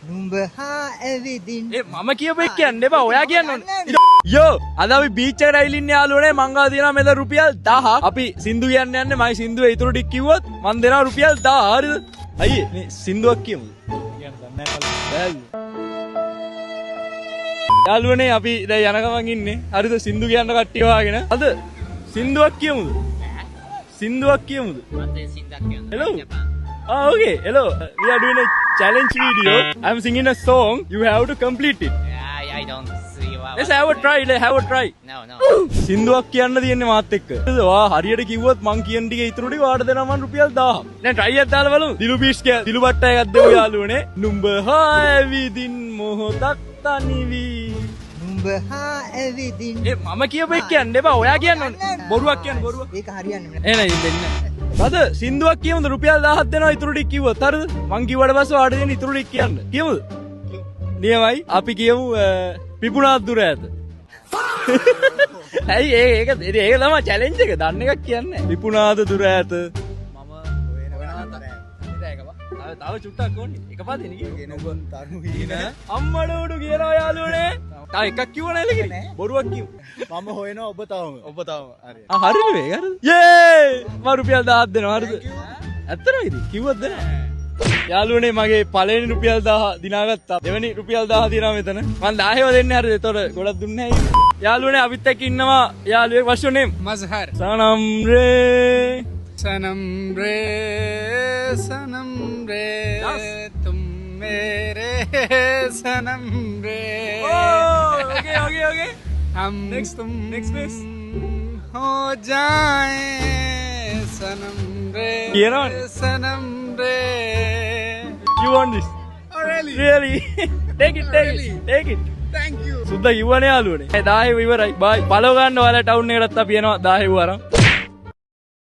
නුඹ හා ඇවිදින් මම කියපු එක කියන්න එපා ඔයා කියන්න ඕනේ යෝ අද අපි බීච් එකට ඇවිල්ලා ඉන්නේ යාළුවනේ මං ගාව තියෙනවා මෙතන රුපියල් 1000 අපි සින්දු කියන්න යන්නේ මයි සින්දුවේ ඉතුරු ටික කිව්වොත් මං දෙනවා රුපියල් 1000 හරිද අයියේ මේ සින්දුවක් කියමුද කියන්න දන්නේ නැහැ යාළුවනේ අපි දැන් යන ගමන් ඉන්නේ හරිද සින්දු කියන්න කට්ටිය වාගෙන අද සින්දුවක් කියමුද සින්දුවක් කියමුද මට සින්දුවක් කියන්න hello okay hello we are doing a challenge video I'm singing a song you have to complete it I don't see what let's have a try no සින්දුවක් කියන්න තියෙන්නේ මාත් එක්ක ඔයා හරියට කිව්වොත් මං කියන ටික ඉතුරු ටික වාට දෙනවා මං රුපියල් 1000 දැන් try එකක් දාලා බලමු දිලු බීච් කිය දිලු බට්ට එකක් දෙමු යාළුවනේ නුඹ හා ඇවිදින් මොහොතක් තනිවි නුඹ හා ඇවිදින් මම කියපු එක කියන්න එපා ඔයා කියන්න ඕනේ බොරුවක් කියන්න බොරුවක් ඒක හරියන්නේ නැහැ එනයි දෙන්න අද සින්දුවක් කියමුද රුපියල් 1000ක් දෙනවා ඉතුරු ටික කිව්වොත් හරිද මං කිව්වට පස්සේ වාට දෙන්න ඉතුරු ටික කියන්න කියමුද නියමයි අපි කියමු පිපුණාත් දුර ඇත ඇයි ඒක තමයි චැලෙන්ජ් එක දන්න එකක් කියන්නේ පිපුණාද දුර ඇත මම තව චුට්ටක් ඕනේ එක පදෙන අම්මඩ උඩු කියනවා යාළුවනේ තව එකක් කිව්ව නේද බොරුවක් කිව්ව මම හොයනවා ඔබ තවම හරි හරිද මේක හරිද යේ මම රුපියල් 1000ක් දෙනවා හරිද ඇත්තටම ඉතින් කිව්වොත් දෙන්න යාළුවනේ මගේ පළවෙනි රුපියල් 1000 දිනාගත්තා දෙවෙනි රුපියල් 1000 තියෙනවා මෙතන මම 1000ව දෙන්නේ හරිද එතකොට ගොඩක් දුන්නේ නැහැ යාළුවනේ අපිත් එක්ක ඉන්නවා යාළුවෙක් what's your name मजहर सनम रे तुम मेरे सनम रे okay हम next हो जाए सनम रे सनम रे you want this really take it thank you සුද්දා ඉවනේ යාළුවනේ 1000 ඉවරයි bye බලව ගන්න ඔයාලා ටවුන් එකටත් අපි යනවා 1000 අරන්